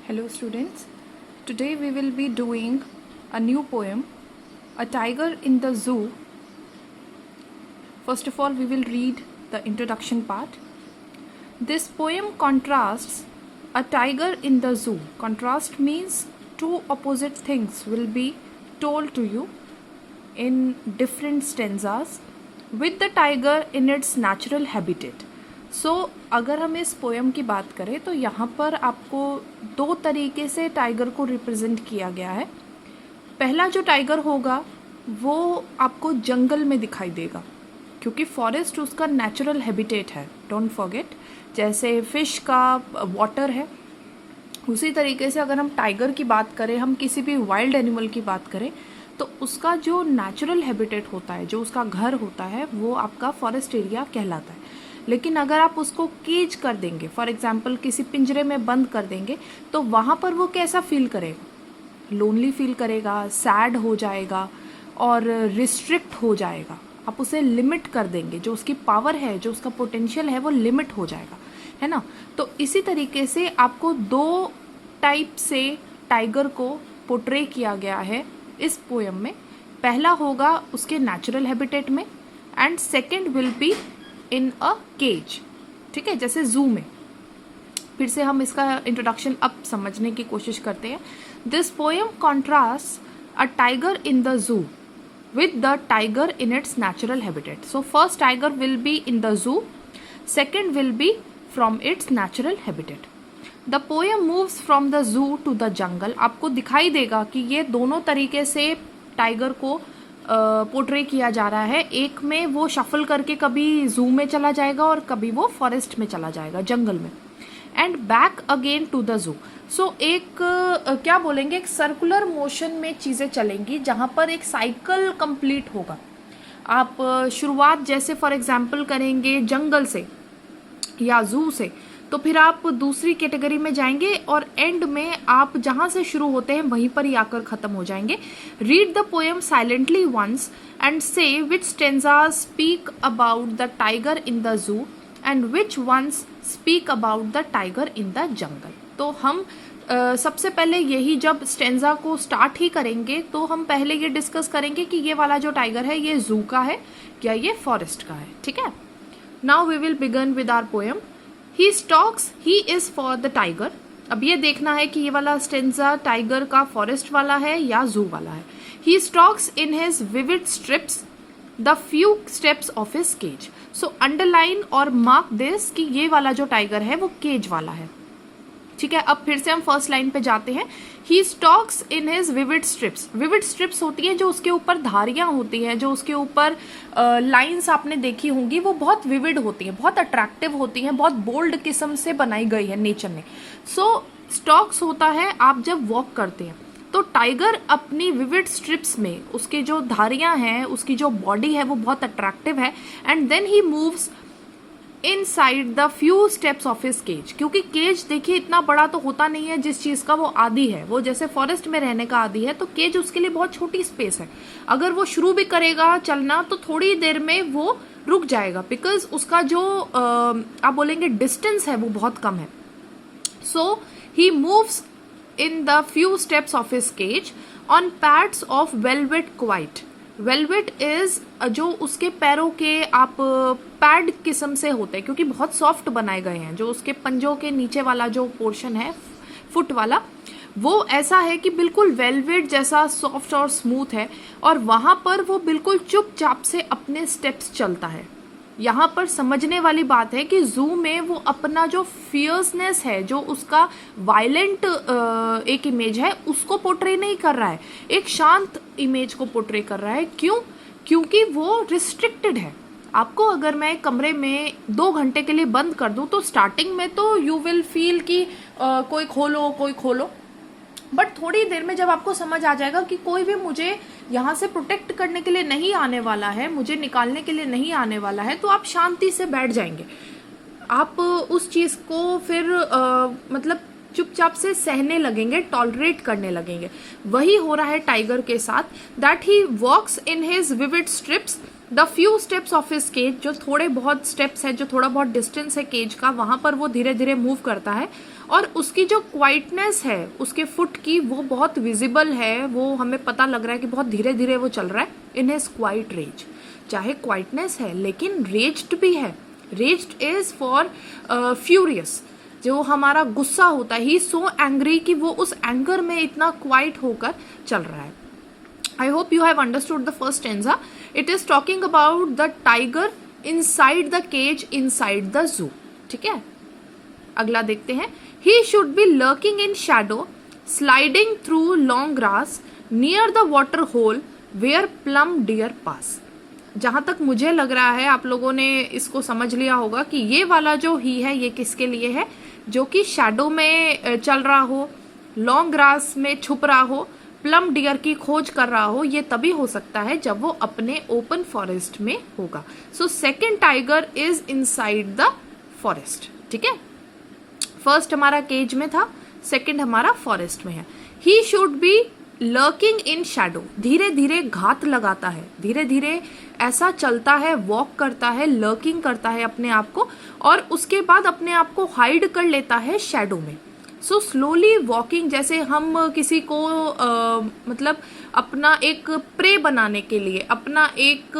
Hello students, today we will be doing a new poem, A Tiger in the Zoo. First of all, we will read the introduction part. This poem contrasts a tiger in the zoo. Contrast means two opposite things will be told to you in different stanzas with the tiger in its natural habitat. अगर हम इस poem की बात करें तो यहाँ पर आपको दो तरीके से टाइगर को रिप्रेजेंट किया गया है। पहला जो टाइगर होगा वो आपको जंगल में दिखाई देगा क्योंकि फॉरेस्ट उसका नेचुरल हैबिटेट है, डोंट फॉरगेट। जैसे फिश का वाटर है, उसी तरीके से अगर हम टाइगर की बात करें, हम किसी भी वाइल्ड एनिमल की बात करें तो उसका जो नेचुरल हैबिटेट होता है, जो उसका घर होता है, वो आपका फॉरेस्ट एरिया कहलाता है। लेकिन अगर आप उसको केज कर देंगे, फॉर एग्जाम्पल किसी पिंजरे में बंद कर देंगे, तो वहाँ पर वो कैसा फील करेगा? लोनली फील करेगा, सैड हो जाएगा और रिस्ट्रिक्ट हो जाएगा। आप उसे लिमिट कर देंगे, जो उसकी पावर है, जो उसका पोटेंशियल है, वो लिमिट हो जाएगा, है ना। तो इसी तरीके से आपको दो टाइप से टाइगर को पोर्ट्रे किया गया है इस पोएम में। पहला होगा उसके नेचुरल हैबिटेट में and second will be in a cage, ठीक है, जैसे जू में। फिर से हम इसका इंट्रोडक्शन अब समझने की कोशिश करते हैं। This poem contrast a tiger in the जू with the tiger in its natural habitat. So first tiger will be in the zoo, second will be from its natural habitat. The poem moves from the zoo to the jungle. आपको दिखाई देगा कि ये दोनों तरीके से tiger को portray किया जा रहा है। एक में वो शफल करके कभी जू में चला जाएगा और कभी वो फॉरेस्ट में चला जाएगा, जंगल में, and back again to the zoo. So एक क्या बोलेंगे, एक सर्कुलर मोशन में चीज़ें चलेंगी जहाँ पर एक साइकिल कंप्लीट होगा। आप शुरुआत जैसे फॉर एग्जांपल करेंगे जंगल से या जू से, तो फिर आप दूसरी कैटेगरी में जाएंगे और एंड में आप जहाँ से शुरू होते हैं वहीं पर ही आकर ख़त्म हो जाएंगे। Read the poem silently once and say which stanzas speak about the tiger in the zoo and which ones speak about the tiger in the jungle. तो हम सबसे पहले यही, जब स्टेंजा को स्टार्ट ही करेंगे तो हम पहले ये डिस्कस करेंगे कि ये वाला जो टाइगर है ये जू का है या ये फॉरेस्ट का है, ठीक है। Now we will begin with our poem. He stalks he is for the tiger. अब ये देखना है कि ये वाला स्टेंजा टाइगर का फॉरेस्ट वाला है या जू वाला है। He stalks in his vivid stripes the few steps of his cage. So underline और मार्क दिस कि ये वाला जो टाइगर है वो केज वाला है, ठीक है। अब फिर से हम फर्स्ट लाइन पे जाते हैं। He stalks in his vivid stripes. Vivid stripes होती है जो उसके ऊपर धारियां होती हैं, जो उसके ऊपर लाइंस आपने देखी होंगी, वो बहुत विविड होती हैं, बहुत अट्रैक्टिव होती हैं, बहुत बोल्ड किस्म से बनाई गई है नेचर ने। सो स्टॉक्स होता है आप जब वॉक करते हैं, तो टाइगर अपनी विविड स्ट्रिप्स में उसके जो धारियां हैं, उसकी जो बॉडी है वो बहुत अट्रैक्टिव है। And then he moves inside the few steps of his cage. क्योंकि केज देखिए इतना बड़ा तो होता नहीं है जिस चीज का वो आदी है, वो जैसे फॉरेस्ट में रहने का आदी है, तो केज उसके लिए बहुत छोटी स्पेस है। अगर वो शुरू भी करेगा चलना तो थोड़ी देर में वो रुक जाएगा, बिकॉज उसका जो आप बोलेंगे डिस्टेंस है वो बहुत कम है। So he moves in the few steps of his cage on pads of velvet quite. Velvet is जो उसके पैरों के आप पैड किस्म से होते हैं, क्योंकि बहुत सॉफ्ट बनाए गए हैं। जो उसके पंजों के नीचे वाला जो पोर्शन है, फुट वाला, वो ऐसा है कि बिल्कुल वेलवेट जैसा सॉफ्ट और स्मूथ है, और वहाँ पर वो बिल्कुल चुपचाप से अपने स्टेप्स चलता है। यहाँ पर समझने वाली बात है कि जू में वो अपना जो फियर्सनेस है, जो उसका वायलेंट एक इमेज है, उसको पोर्ट्रे नहीं कर रहा है, एक शांत इमेज को पोर्ट्रे कर रहा है। क्यों? क्योंकि वो रिस्ट्रिक्टेड है। आपको अगर मैं कमरे में 2 घंटे के लिए बंद कर दूं तो स्टार्टिंग में तो यू विल फील कि कोई खोलो कोई खोलो, बट थोड़ी देर में जब आपको समझ आ जाएगा कि कोई भी मुझे यहाँ से प्रोटेक्ट करने के लिए नहीं आने वाला है, मुझे निकालने के लिए नहीं आने वाला है, तो आप शांति से बैठ जाएंगे। आप उस चीज़ को फिर मतलब चुपचाप से सहने लगेंगे, टॉलरेट करने लगेंगे। वही हो रहा है टाइगर के साथ, that he walks in his vivid stripes the few steps of his cage. जो थोड़े बहुत स्टेप्स है, जो थोड़ा बहुत डिस्टेंस है केज का, वहां पर वो धीरे धीरे मूव करता है और उसकी जो क्वाइटनेस है उसके फुट की वो बहुत विजिबल है, वो हमें पता लग रहा है कि बहुत धीरे धीरे वो चल रहा है। इन हिज क्वाइट रेज, चाहे क्वाइटनेस है लेकिन रेज्ड भी है। रेज्ड इज फॉर फ्यूरियस, जो हमारा गुस्सा होता है, ही सो एंग्री कि वो उस एंगर में इतना क्वाइट होकर चल रहा है। I hope you have understood the first stanza. It is talking about the tiger inside the cage inside the zoo. ठीक है, अगला देखते हैं। He should be lurking in shadow, sliding through long grass near the water hole where plum deer pass. जहाँ तक मुझे लग रहा है आप लोगों ने इसको समझ लिया होगा कि ये वाला जो ही है ये किसके लिए है, जो कि शैडो में चल रहा हो, लॉन्ग ग्रास में छुप रहा हो, प्लम डियर की खोज कर रहा हो। ये तभी हो सकता है जब वो अपने ओपन फॉरेस्ट में होगा। So second tiger is inside the forest. ठीक है, फर्स्ट हमारा केज में था, सेकेंड हमारा फॉरेस्ट में है। He should be lurking in Shadow, धीरे धीरे घात लगाता है, धीरे धीरे ऐसा चलता है, वॉक करता है, लर्किंग करता है अपने आप को, और उसके बाद अपने आप को हाइड कर लेता है शैडो में। सो स्लोली वॉकिंग, जैसे हम किसी को मतलब अपना एक प्रे बनाने के लिए, अपना एक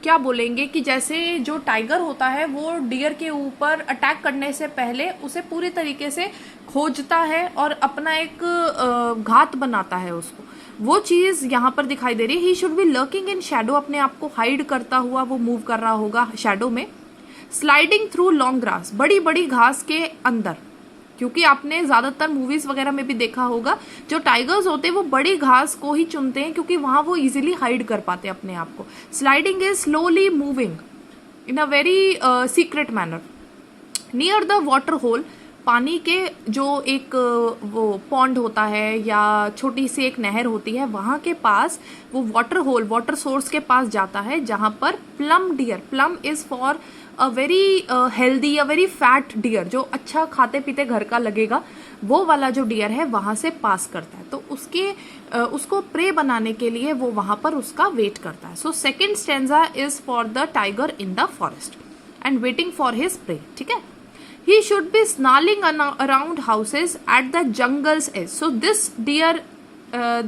क्या बोलेंगे कि जैसे जो टाइगर होता है वो डियर के ऊपर अटैक करने से पहले उसे पूरी तरीके से खोजता है और अपना एक घात बनाता है उसको, वो चीज़ यहाँ पर दिखाई दे रही है। He should be lurking in Shadow, अपने आप को हाइड करता हुआ वो मूव कर रहा होगा शैडो में। स्लाइडिंग थ्रू लॉन्ग ग्रास, बड़ी बड़ी घास के अंदर, क्योंकि आपने ज्यादातर मूवीज वगैरह में भी देखा होगा जो टाइगर्स होते हैं वो बड़ी घास को ही चुनते हैं क्योंकि वहां वो इजीली हाइड कर पाते हैं अपने आप को। Sliding is slowly moving in a very secret manner near the water hole, पानी के जो एक वो पॉन्ड होता है या छोटी सी एक नहर होती है वहां के पास वो वाटर होल, वाटर सोर्स के पास जाता है जहां पर plump deer, plump is for a very healthy, a very fat deer, जो अच्छा खाते पीते घर का लगेगा, वो वाला जो डियर है वहां से पास करता है। तो उसको प्रे बनाने के लिए वो वहां पर उसका वेट करता है। So second stanza is for the tiger in the forest and waiting for his prey. ठीक है, he should be snarling around houses at the jungle's edge. So this deer,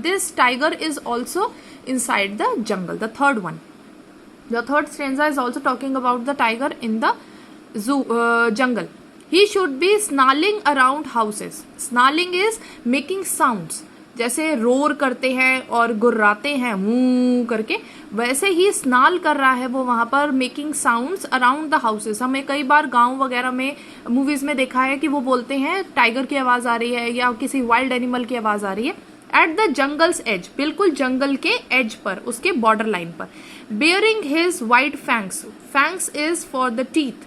this tiger is also inside the jungle. The third one, the third stanza is also talking about the tiger in the zoo, jungle. He should be snarling around houses. Snarling is making sounds, जैसे roar करते हैं और गुर्राते हैं मूं करके, वैसे ही स्नाल कर रहा है वो वहां पर, making sounds around the houses. हमें कई बार गांव वगैरह में मूवीज में देखा है कि वो बोलते हैं टाइगर की आवाज आ रही है या किसी वाइल्ड एनिमल की आवाज आ रही है। एट द जंगल्स एज, बिल्कुल जंगल के एज पर, उसके बॉर्डर लाइन पर। Baring his white fangs, fangs is for the teeth,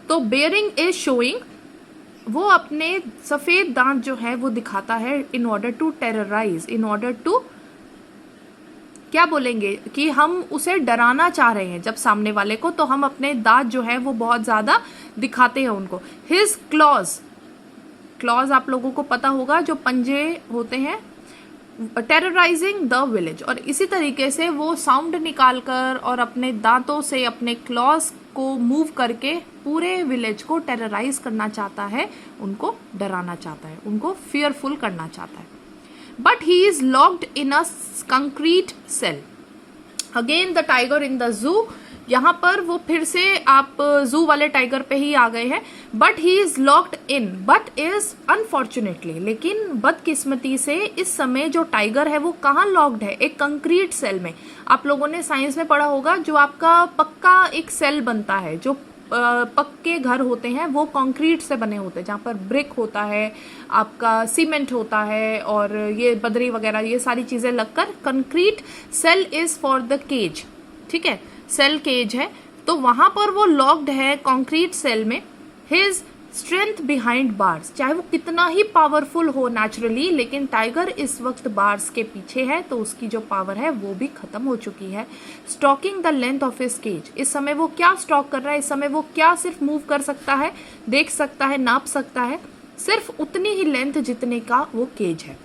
तो बेयरिंग इज शोइंग, वो अपने सफेद दांत जो है वो दिखाता है in order to terrorise, in order to क्या बोलेंगे कि हम उसे डराना चाह रहे हैं जब सामने वाले को, तो हम अपने दांत जो है वो बहुत ज्यादा दिखाते हैं उनको। हिज क्लॉज, क्लॉज आप लोगों को पता होगा जो पंजे होते हैं, टेरराइजिंग द विलेज, और इसी तरीके से वो साउंड निकालकर और अपने दांतों से, अपने क्लॉज को मूव करके पूरे विलेज को टेरराइज करना चाहता है, उनको डराना चाहता है, उनको फियरफुल करना चाहता है। But he is locked in a concrete cell. Again the tiger in the zoo, यहाँ पर वो फिर से आप जू वाले टाइगर पे ही आ गए हैं। But he is locked in, but is unfortunately, लेकिन बदकिस्मती से इस समय जो टाइगर है वो कहाँ लॉक्ड है, एक कंक्रीट सेल में। आप लोगों ने साइंस में पढ़ा होगा जो आपका पक्का एक सेल बनता है, जो पक्के घर होते हैं वो कंक्रीट से बने होते हैं, जहाँ पर ब्रिक होता है, आपका सीमेंट होता है और ये बदरी वगैरह ये सारी चीजें लगकर concrete cell is for the cage. ठीक है, सेल केज है, तो वहां पर वो लॉक्ड है कंक्रीट सेल में। हिज स्ट्रेंथ बिहाइंड बार्स, चाहे वो कितना ही पावरफुल हो नेचुरली, लेकिन टाइगर इस वक्त बार्स के पीछे है तो उसकी जो पावर है वो भी खत्म हो चुकी है। Stalking the length of his cage, इस समय वो क्या स्टॉक कर रहा है, इस समय वो क्या सिर्फ मूव कर सकता है, देख सकता है, नाप सकता है, सिर्फ उतनी ही लेंथ जितने का वो केज है,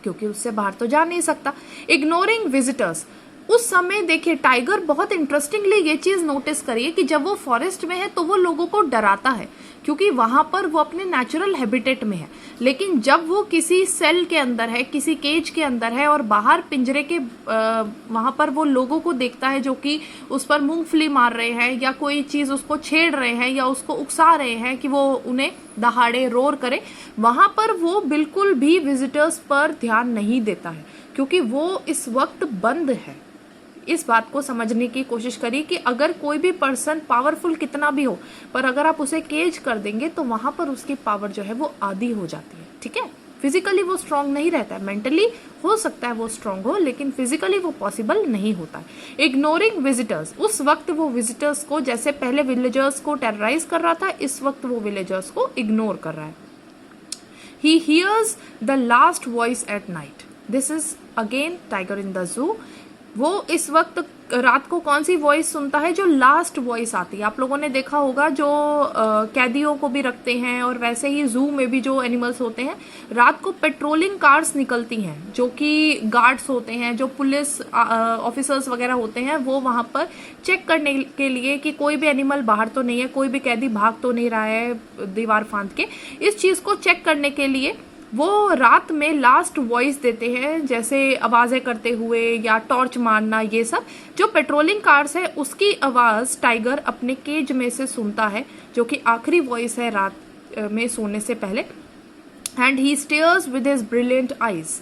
क्योंकि उससे बाहर तो जा नहीं सकता। इग्नोरिंग विजिटर्स, उस समय देखिए टाइगर बहुत इंटरेस्टिंगली ये चीज नोटिस करिए कि जब वो फॉरेस्ट में है तो वो लोगों को डराता है क्योंकि वहां पर वो अपने नेचुरल हैबिटेट में है, लेकिन जब वो किसी सेल के अंदर है, किसी केज के अंदर है और बाहर पिंजरे के वहां पर वो लोगों को देखता है जो कि उस पर मूंगफली मार रहे हैं या कोई चीज उसको छेड़ रहे हैं या उसको उकसा रहे हैं कि वो उन्हें दहाड़े रोर करे, वहां पर वो बिल्कुल भी विजिटर्स पर ध्यान नहीं देता है क्योंकि वो इस वक्त बंद है। इस बात को समझने की कोशिश करिए कि अगर कोई भी पर्सन पावरफुल कितना भी हो, पर अगर आप उसे केज कर देंगे तो वहां पर उसकी पावर जो है वो आधी हो जाती है। ठीक है, फिजिकली वो स्ट्रांग नहीं रहता है, मेंटली हो सकता है वो स्ट्रांग हो लेकिन फिजिकली वो पॉसिबल नहीं होता है। इग्नोरिंग विजिटर्स, उस वक्त वो विजिटर्स को, जैसे पहले विलेजर्स को टेरराइज कर रहा था, इस वक्त वो विलेजर्स को इग्नोर कर रहा है। He hears the last voice at night, this is again tiger in the जू। वो इस वक्त रात को कौन सी वॉइस सुनता है? जो लास्ट वॉइस आती है। आप लोगों ने देखा होगा जो कैदियों को भी रखते हैं और वैसे ही जू में भी जो एनिमल्स होते हैं, रात को पेट्रोलिंग कार्स निकलती हैं जो कि गार्ड्स होते हैं, जो पुलिस ऑफिसर्स वगैरह होते हैं, वो वहां पर चेक करने के लिए कि कोई भी एनिमल बाहर तो नहीं है, कोई भी कैदी भाग तो नहीं रहा है दीवार फांद के। इस चीज को चेक करने के लिए वो रात में लास्ट वॉइस देते हैं, जैसे आवाजें करते हुए या टॉर्च मारना, ये सब जो पेट्रोलिंग कार्स है उसकी आवाज टाइगर अपने केज में से सुनता है, जो कि आखिरी वॉइस है रात में सोने से पहले। And he stairs with his brilliant eyes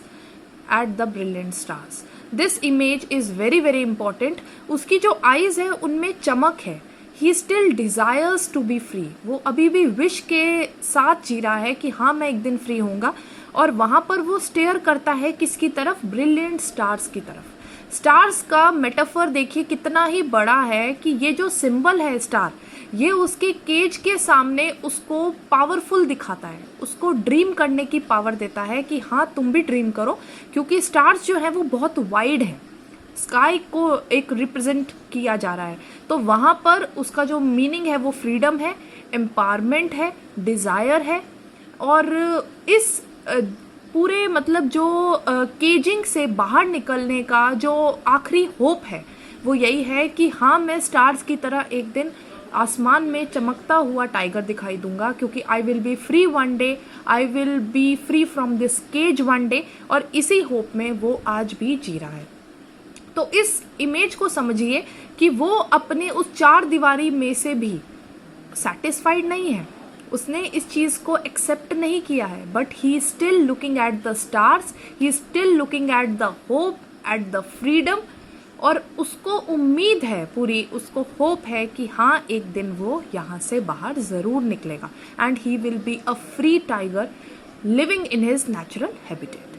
at the brilliant stars. This image is very very important. उसकी जो आईज है उनमें चमक है। He still desires to be free, वो अभी भी विश के साथ जी रहा है कि हाँ मैं एक दिन फ्री होऊंगा। और वहां पर वो स्टेयर करता है किसकी तरफ? ब्रिलियंट स्टार्स की तरफ। स्टार्स का मेटाफर देखिए कितना ही बड़ा है कि ये जो सिंबल है स्टार, ये उसके केज के सामने उसको पावरफुल दिखाता है, उसको ड्रीम करने की पावर देता है कि हाँ तुम भी ड्रीम करो, क्योंकि स्टार्स जो है वो बहुत वाइड है, स्काई को एक रिप्रेजेंट किया जा रहा है। तो वहां पर उसका जो मीनिंग है वो फ्रीडम है, एम्पावरमेंट है, डिजायर है। और इस पूरे मतलब जो केजिंग से बाहर निकलने का जो आखिरी होप है वो यही है कि हाँ मैं स्टार्स की तरह एक दिन आसमान में चमकता हुआ टाइगर दिखाई दूंगा, क्योंकि I will be free one day, I will be free from this cage one day. और इसी होप में वो आज भी जी रहा है। तो इस इमेज को समझिए कि वो अपने उस चार दीवारी में से भी सेटिस्फाइड नहीं है, उसने इस चीज को एक्सेप्ट नहीं किया है, but he still looking at the stars, he still looking at the hope, at the freedom. और उसको उम्मीद है पूरी, उसको होप है कि हाँ एक दिन वो यहाँ से बाहर जरूर निकलेगा and he will be a free tiger living in his natural habitat.